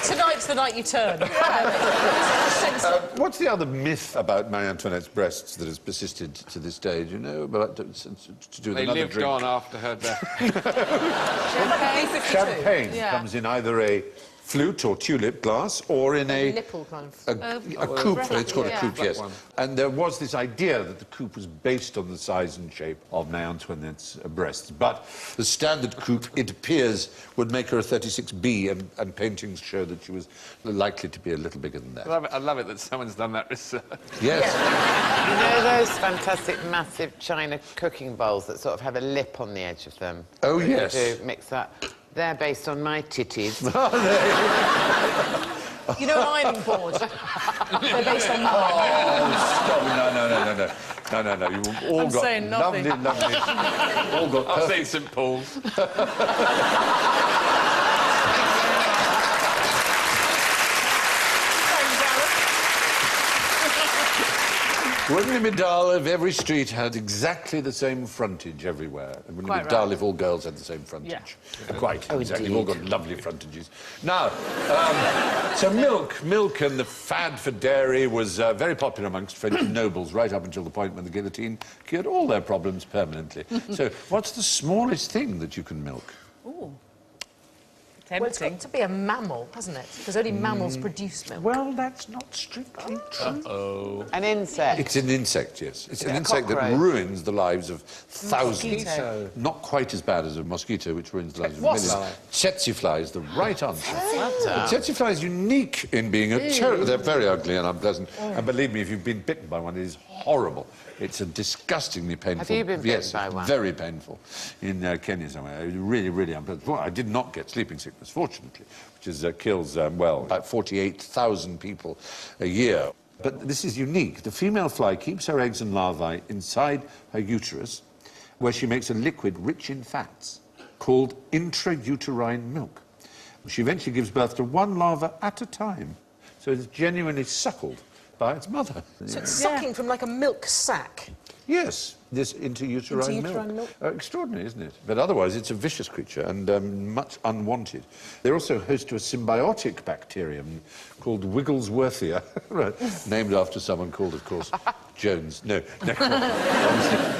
Tonight's the night you turn. What's the other myth about Marie Antoinette's breasts that has persisted to this day? Do you know about to do with they another lived drink? on after her death. Champagne comes in either a flute or tulip glass, or in a nipple kind of a coupe. It's called a coupe, yes. And there was this idea that the coupe was based on the size and shape of Marie Antoinette's breasts, but the standard coupe, it appears, would make her a 36B, and paintings show that she was likely to be a little bigger than that. I love it that someone's done that research. Yes. You know those fantastic, massive china cooking bowls that sort of have a lip on the edge of them? Oh, yes. You do mix that. They're based on my titties. You know, an ironing board. They're based on mine. Oh, stop. No. You've all got saying nothing. lovely... all got I've seen St Paul's. Wouldn't it be dull if every street had exactly the same frontage everywhere? And wouldn't it be dull if all girls had the same frontage? Yeah. Quite, exactly. We've all got lovely frontages. Now, so milk and the fad for dairy was very popular amongst French nobles right up until the point when the guillotine cured all their problems permanently. So what's the smallest thing that you can milk? Ooh. Well, it's got to be a mammal, hasn't it? Because only mammals produce milk. Well, that's not strictly true. Uh-oh. An insect. It's an insect, yes. It's an insect that ruins the lives of thousands. Mosquito. Not quite as bad as a mosquito, which ruins the lives of millions. Tsetse fly is the right answer. The tsetse fly is unique in being a terrible... They're very ugly and unpleasant. And believe me, if you've been bitten by one, it is horrible. It's a disgustingly painful... Have you been bitten by one? Very painful. In Kenya somewhere. Really, really unpleasant. Well, I did not get sleeping sickness, fortunately, which is, kills, well, about 48,000 people a year. But this is unique. The female fly keeps her eggs and larvae inside her uterus, where she makes a liquid rich in fats called intrauterine milk. She eventually gives birth to one larva at a time, so it's genuinely suckled by its mother. So it's sucking from like a milk sack? Yes, this intrauterine milk. Extraordinary, isn't it? But otherwise, it's a vicious creature and much unwanted. They're also host to a symbiotic bacterium called Wigglesworthia, named after someone called, of course, Jones. No,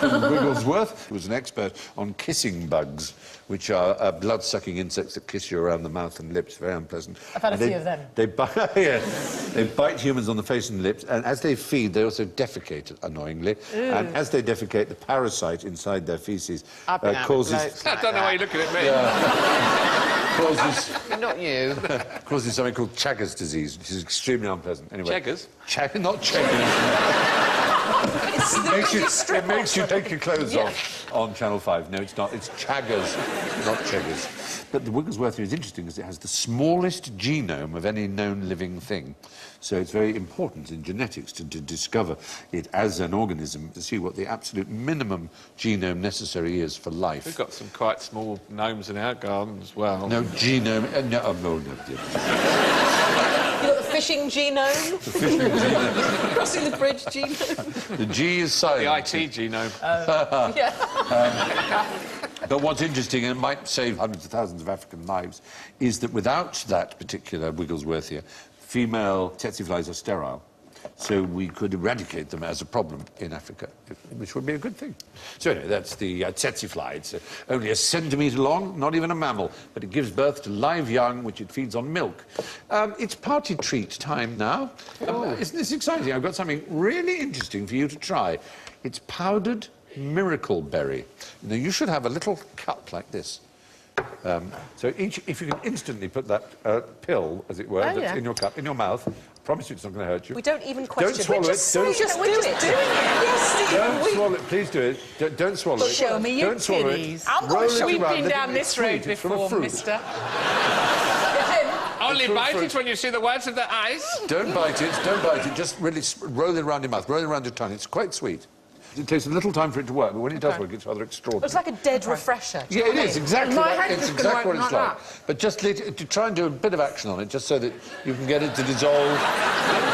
Wigglesworth was an expert on kissing bugs, which are blood-sucking insects that kiss you around the mouth and lips. Very unpleasant. I've had a few of them. They bite humans on the face and lips, and as they feed, they also defecate, annoyingly. And as they defecate, the parasite inside their faeces causes... I don't know why you're looking at me. Causes... Not you. Causes something called Chagas disease, which is extremely unpleasant. Anyway, Chagas? Not Chagas. It makes you take your clothes off on Channel 5. No, it's not. It's Chagas, not Chagas. But the Wigglesworthia is interesting because it has the smallest genome of any known living thing. So it's very important in genetics to discover it as an organism, to see what the absolute minimum genome necessary is for life. We've got some quite small gnomes in our garden as well. No genome... no. You got the fishing genome? The fishing genome. Crossing the bridge genome? The G is silent. The IT genome. But what's interesting, and it might save hundreds of thousands of African lives, is that without that particular Wigglesworthia, female tsetse flies are sterile. So we could eradicate them as a problem in Africa, which would be a good thing. So anyway, that's the tsetse fly. It's only a centimetre long, not even a mammal, but it gives birth to live young, which it feeds on milk. It's party treat time now. Isn't this exciting? I've got something really interesting for you to try. It's powdered miracle berry. Now, you should have a little cup like this. So if you can instantly put that pill, as it were, that's in your cup, in your mouth, I promise you it's not going to hurt you. We don't even question. Don't swallow it. Just do it. Yes, don't swallow it. Please do it. Don't swallow it. Show me your titties. I'm not sure we've been down this road before, mister. Only bite it when you see the whites of the eyes. Don't bite it. Don't bite it. Just really roll it around your mouth. Roll it around your tongue. It's quite sweet. It takes a little time for it to work, but when it does work, it's rather extraordinary. It's like a dead refresher. Yeah, it is, exactly. It's exactly what it's like. But just to try and do a bit of action on it, just so that you can get it to dissolve,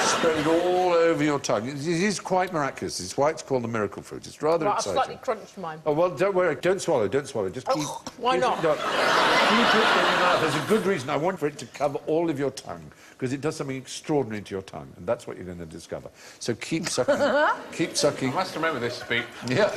spread it all over. over your tongue. It is quite miraculous. It's why it's called the miracle fruit. It's rather Right, I've exciting. slightly crunched mine. Oh, well, don't worry. Don't swallow. Don't swallow. Just keep... Why keep not? Keep it in your mouth. There's a good reason. I want for it to cover all of your tongue, because it does something extraordinary to your tongue, and that's what you're going to discover. So keep sucking. Keep sucking. I must remember this speech. Yeah.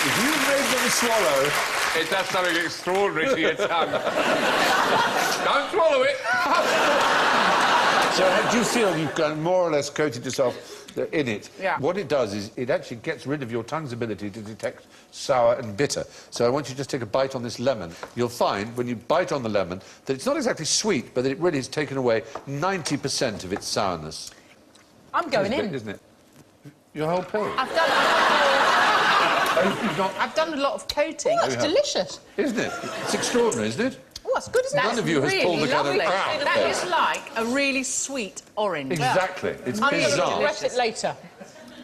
If you made them swallow... It does something extraordinary to your tongue. Don't swallow it. So do you feel you've got more or less coated yourself in it? Yeah. What it does is it actually gets rid of your tongue's ability to detect sour and bitter. So I want you to just take a bite on this lemon. You'll find, when you bite on the lemon, that it's not exactly sweet, but that it really has taken away 90% of its sourness. I'm going in. Isn't it? Your whole pill. I've done... I've done a lot of coating. Oh, that's delicious. Isn't it? It's extraordinary, isn't it? Oh, that's good, isn't it? None of you has pulled the kind of... Lovely. That is like a really sweet orange. Exactly. It's I'm going to bizarre. regret it later.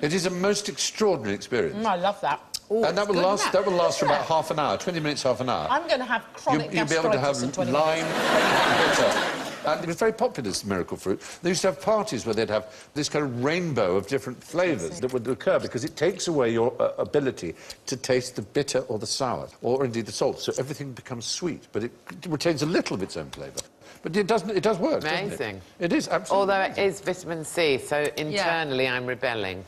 It is a most extraordinary experience. I love that. Ooh, And that will good, last. isn't That will last for about half an hour, 20 minutes, half an hour. I'm going to have chronic You'll be able to have gastritis in 20 lime, minutes. bitter. And it was very popular, this miracle fruit. They used to have parties where they'd have this kind of rainbow of different flavours that would occur, because it takes away your ability to taste the bitter or the sour, or indeed the salt. So everything becomes sweet, but it retains a little of its own flavour. But it does work, doesn't it? Amazing. It is, absolutely. Although it is vitamin C, so internally I'm rebelling.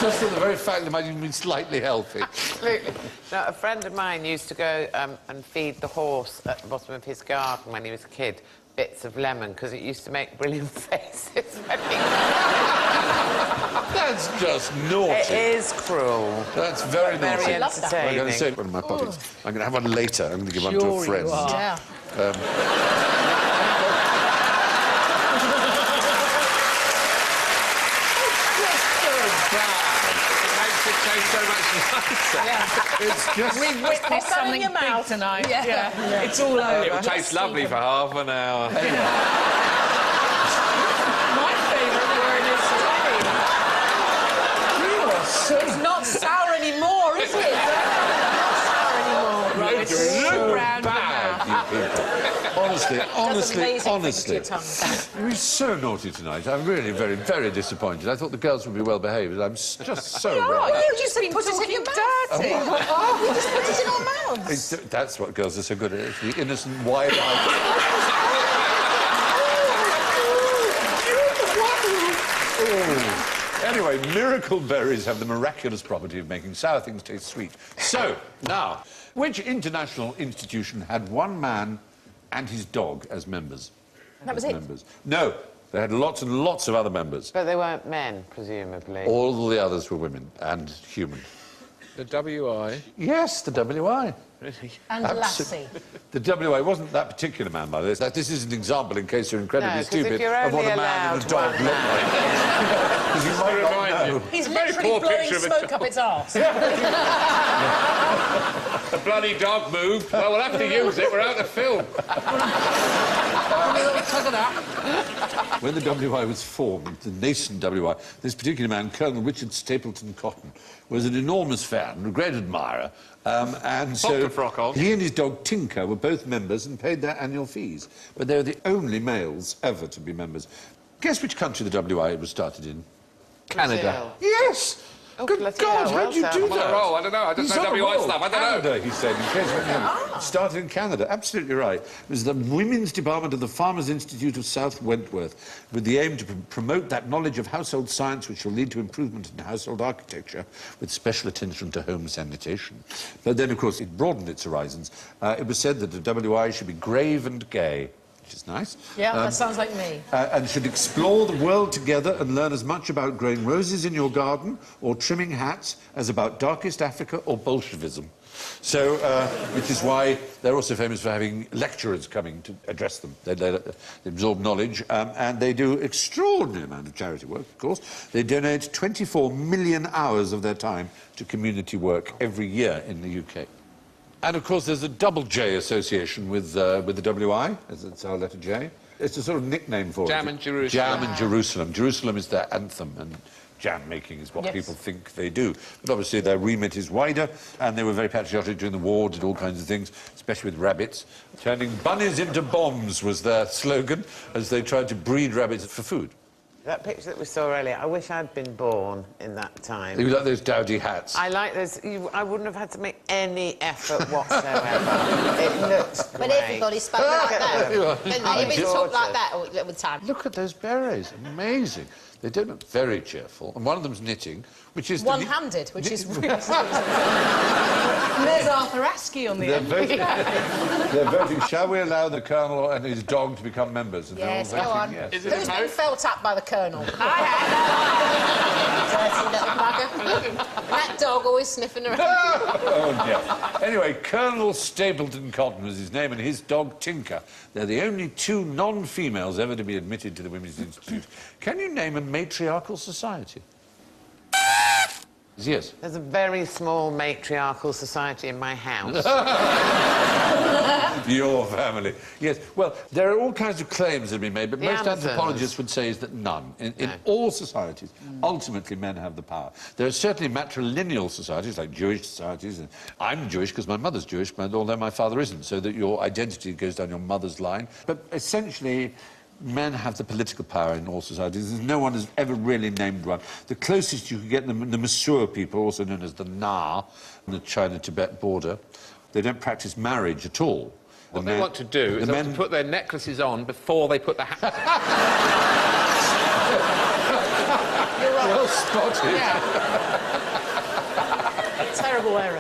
Just for the very fact that might even be slightly healthy. Absolutely. No, a friend of mine used to go and feed the horse at the bottom of his garden when he was a kid bits of lemon, because it used to make brilliant faces. That's just naughty. It is cruel. That's very naughty. Very I love that. I'm going to entertaining. save one of my puppies. I'm going to have one later. I'm going to give one to a Sure friend. you are. Yeah. It makes it taste so much nicer. It's just... We've witnessed that in something your big mouth. tonight. Yeah. It's all over. It'll taste lovely for half an hour. My favourite word is today. You are so... It's not sour anymore, is it? It's not sour anymore. Right, it's so round bad, you people. Honestly, amazing honestly. things to your tongue. You're so naughty tonight. I'm really very, very disappointed. I thought the girls would be well behaved, but I'm just so wrong. Oh, you just put it in your mouth. Dirty. Oh, you just put it in our mouths. That's what girls are so good at. The innocent, wide-eyed... Anyway, miracle berries have the miraculous property of making sour things taste sweet. So, now, which international institution had one man and his dog as members? That was As it? members? No, they had lots and lots of other members. But they weren't men, presumably. All the others were women and human. The WI. Yes, the WI. And Lassie. The WI wasn't that particular man, by the way. This is an example, in case you're incredibly No, 'cause stupid, if you're of what only a man and a allowed dog one look like. Because you might not Remind know. you. He's Very literally poor blowing picture of a smoke dog. up its arse. The bloody dog moved. Well, we'll have to use it. We're out of film. When the WI was formed, the nascent WI, this particular man, Colonel Richard Stapleton Cotton, was an enormous fan, a great admirer, and so Popped a frock on. he and his dog Tinker were both members and paid their annual fees. But they were the only males ever to be members. Guess which country the WI was started in? Canada. Yes! Oh, Good bloody God, hell, how did you well do I'm on that? a roll. I don't know. I just He's know on a WI roll. stuff. I don't know. Canada, he said, in case you didn't know. Started in Canada, absolutely right. It was the Women's Department of the Farmers' Institute of South Wentworth, with the aim to promote that knowledge of household science which will lead to improvement in household architecture, with special attention to home sanitation. But then, of course, it broadened its horizons. It was said that the WI should be grave and gay, which is nice. Yeah, that sounds like me. And should explore the world together and learn as much about growing roses in your garden or trimming hats as about darkest Africa or Bolshevism. So, which is why they're also famous for having lecturers coming to address them. They absorb knowledge, and they do extraordinary amount of charity work, of course. They donate 24 million hours of their time to community work every year in the UK. And, of course, there's a double J association with the WI, as it's our letter J. It's a sort of nickname for it. Jam and Jerusalem. Jam and Jerusalem. Jerusalem is their anthem, and jam making is what Yes. people think they do. But obviously their remit is wider, and they were very patriotic during the war, did all kinds of things, especially with rabbits. Turning bunnies into bombs was their slogan, as they tried to breed rabbits for food. That picture that we saw earlier, I wish I'd been born in that time. You like those dowdy hats? I like those. I wouldn't have had to make any effort whatsoever. It looks great. But everybody spoke like that. Didn't they? Everybody talked like that all the time. Look at those berets, amazing. They don't look very cheerful, and one of them's knitting, which is... One-handed, which is really... There's Arthur Askey on the They're end. voting, they're voting, shall we allow the Colonel and his dog to become members? And Yes, they're go all on. voting yes. Is it a Who's vote? been felt up by the Colonel? Dirty little bugger. And that dog always sniffing around. Oh, dear. Anyway, Colonel Stapleton Cotton was his name, and his dog, Tinker. They're the only two non-females ever to be admitted to the Women's Institute. Can you name a matriarchal society? Yes. There's a very small matriarchal society in my house. Your family. Yes. Well, there are all kinds of claims that have been made, but The most Amazons. anthropologists would say is that none. In all societies, ultimately men have the power. There are certainly matrilineal societies, like Jewish societies, and I'm Jewish because my mother's Jewish, although my father isn't, so that your identity goes down your mother's line. But essentially, men have the political power in all societies. No one has ever really named one. The closest you could get them, the Massur people, also known as the Na, on the China-Tibet border, they don't practice marriage at all. What they want to do is they want to put their necklaces on before they put the hat. Well spotted. Yeah. Terrible error.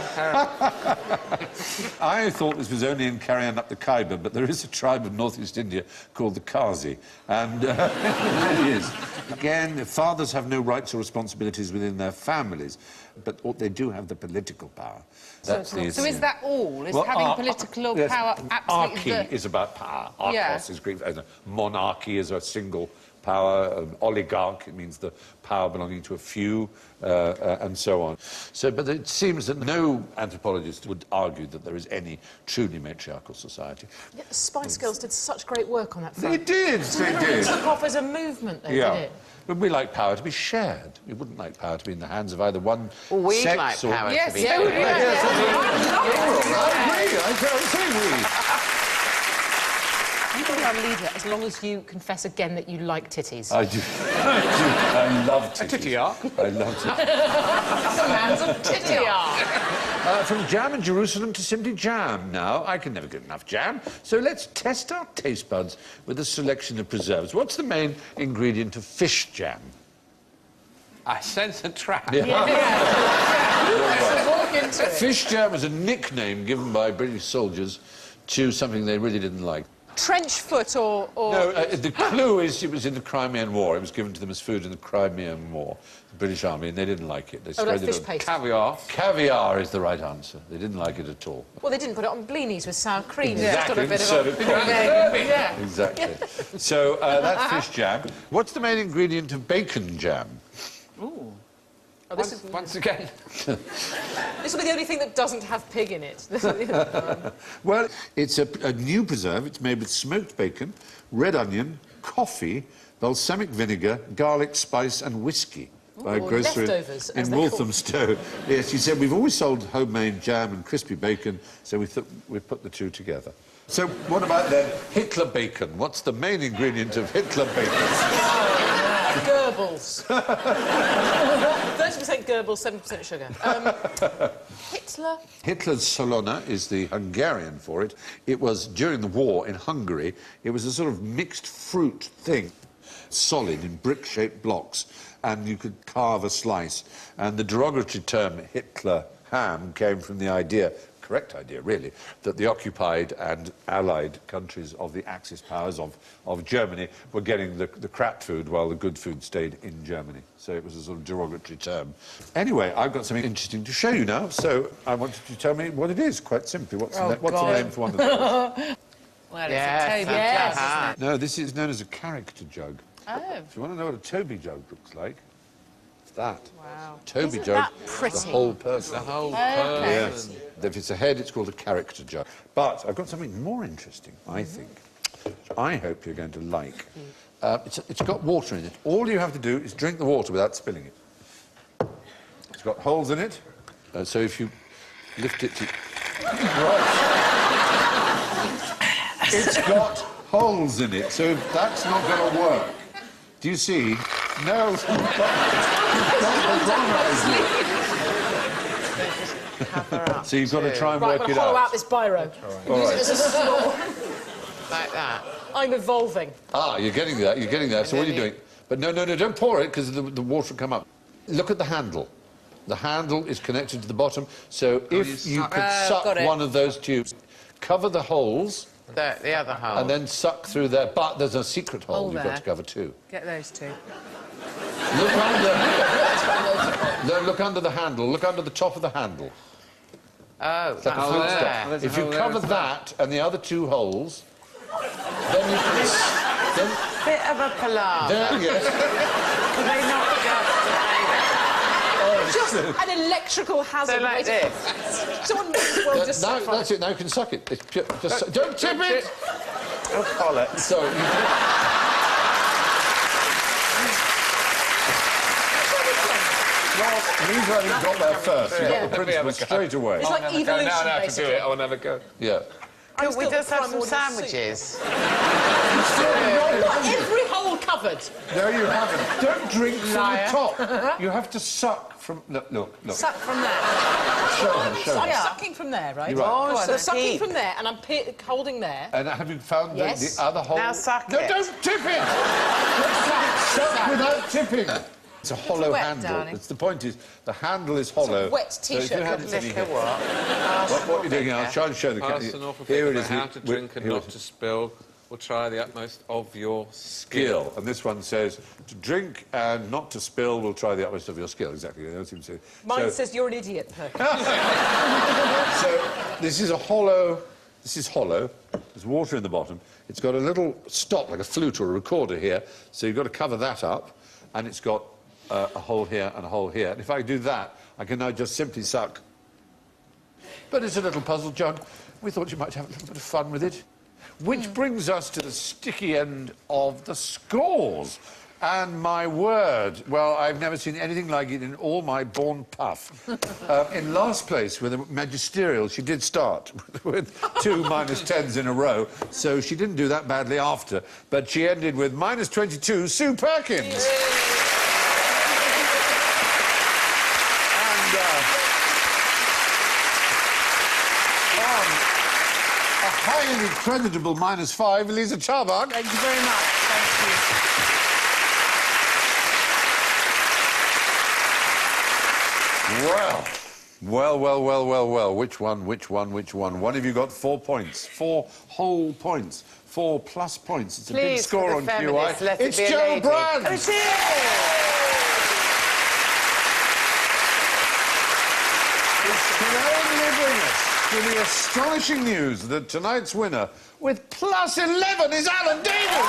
I thought this was only in carrying up the Khyber, but there is a tribe of northeast India called the Qazi, and it really is. Again, fathers have no rights or responsibilities within their families, but they do have the political power. That's the So is that all? Is Well, having political yes, power absolutely... Archy is about power. Archos Yeah. is Greek. Monarchy is a single power. An oligarch, it means the power belonging to a few, and so on. So, but it seems that no anthropologist would argue that there is any truly matriarchal society. Yeah, the Spice Girls did such great work on that They front. did, they did. Took off as a movement, they Yeah. did it. But we like power to be shared. We wouldn't like power to be in the hands of either one Well, we'd sex like or... power Yes, to be yeah, shared. I agree. I'm saying we. You can be our leader as long as you confess again that you like titties. I do. I love titties. Titty art. I love titties. The man's a titty art. From jam in Jerusalem to simply jam now. I can never get enough jam. So let's test our taste buds with a selection of preserves. What's the main ingredient of fish jam? I sense a trap. So walk into it. Fish jam is a nickname given by British soldiers to something they really didn't like. Trench foot or... No, the clue is it was in the Crimean War. It was given to them as food in the Crimean War, the British Army, and they didn't like it. They Oh, like spread it fish on- paste. Caviar. Caviar is the right answer. They didn't like it at all. Well, they didn't put it on blinis with sour cream. It's Exactly, got a bit of serve a... it properly. Yeah. Exactly. So that's fish jam. What's the main ingredient of bacon jam? Ooh. Oh, this, Once again. this will be the only thing that doesn't have pig in it. Well, it's a new preserve. It's made with smoked bacon, red onion, coffee, balsamic vinegar, garlic, spice and whiskey. By a Ooh, grocer leftovers, in as they're called. Walthamstow. Yes, he said, we've always sold homemade jam and crispy bacon, so we thought we'd put the two together. So what about then Hitler bacon? What's the main ingredient of Hitler bacon? Goebbels. 30% Goebbels, 7% sugar. Hitler? Hitler's Solona is the Hungarian for it. It was, during the war in Hungary, it was a sort of mixed fruit thing, solid in brick-shaped blocks, and you could carve a slice. And the derogatory term Hitler ham came from the idea, correct idea really, that the occupied and allied countries of the Axis powers of Germany were getting the crap food while the good food stayed in Germany. So it was a sort of derogatory term. Anyway, I've got something interesting to show you now, so I wanted you to tell me what it is, quite simply. What's the name for one of those? Well, it's Yes, a Toby yes. jug, isn't it? No, this is known as a character jug. Oh. If you want to know what a Toby jug looks like, it's that. Wow. Toby Isn't jug, that the pretty? whole person. The whole Okay. Yes. If it's a head, it's called a character jug. But I've got something more interesting, I think, which I hope you're going to like. It's got water in it. All you have to do is drink the water without spilling it. got holes in it. So if you lift it to... Right. It's got holes in it, so that's not going to work. Do you see? No. So you've got to try and right, work I'm it going to hollow out. out this biro. All Use right. it as a straw. Like that. I'm evolving. Ah, you're getting there, you're getting there. So what are you doing? But no, don't pour it, because the water will come up. Look at the handle. The handle is connected to the bottom, so if you could suck one of those tubes, cover the holes... The other hole. And then suck through there. But there's a secret hole you've got to cover too. Get those two. Look under... No, look under the handle. Look under the top of the handle. Oh, It's like a flute stop. If you cover that and the other two holes, then you can... Then, bit of a palaver. yes. Can they not Just an electrical hazard. So like this. Someone might as well just... Now, that's it. Now you can suck it. It's just don't tip it! Oh, bollocks. So... You We've only got there first. You got the principle straight away. It's like evolution, Now I can do basically. it. I'll never go. Yeah. Could we just have some sandwiches? Got every hole covered. No, you haven't. Don't drink from the top. You have to suck from... Look. Suck from there. Show him. I'm sucking from there, right? You're right. Oh, So so sucking deep. from there, and I'm holding there. And have you found Yes. the other hole? Now suck No, it. don't tip it! Suck without tipping. It's a hollow wet, handle. darling. The point is, the handle is hollow. wet So if T-shirt you had covered it in in here- What? What you're doing, I'll try and show the Pass an awful bit about how to drink and not to spill. We'll try the utmost of your skill. skill. And this one says, to drink and not to spill, we'll try the utmost of your skill. Exactly. That's what it seems to say. Mine So- says you're an idiot. So this is a hollow. This is hollow. There's water in the bottom. It's got a little stop, like a flute or a recorder here. So you've got to cover that up, and it's got a hole here and a hole here. And if I do that, I can now just simply suck. But it's a little puzzle, John. We thought you might have a little bit of fun with it. Which brings us to the sticky end of the scores. And my word, well, I've never seen anything like it in all my born puff. In last place with a magisterial, she did start with 2 -10s in a row, so she didn't do that badly after. But she ended with -22, Sue Perkins. And a highly creditable -5, Lisa Charbach. Thank you very much. Thank you. Well. Which one? One of you got 4 points. 4 whole points. 4 plus points. It's a big Please, score for on the QI. feminists, let it It's be a Joe lady. Brand. Oh, it is! This can only bring us to the astonishing news that tonight's winner, with +11, is Alan Davis.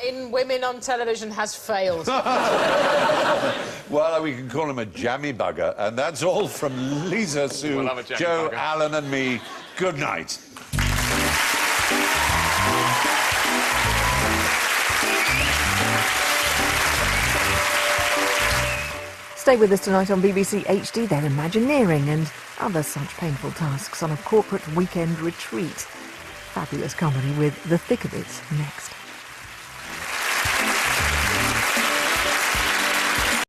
In women on television has failed. Well, we can call him a jammy bugger, and that's all from Lisa, Sue, We'll have a jammy Joe, bugger. Alan and me. Good night. Stay with us tonight on BBC HD. They're Imagineering and other such painful tasks on a corporate weekend retreat. Fabulous comedy with The Thick of It next.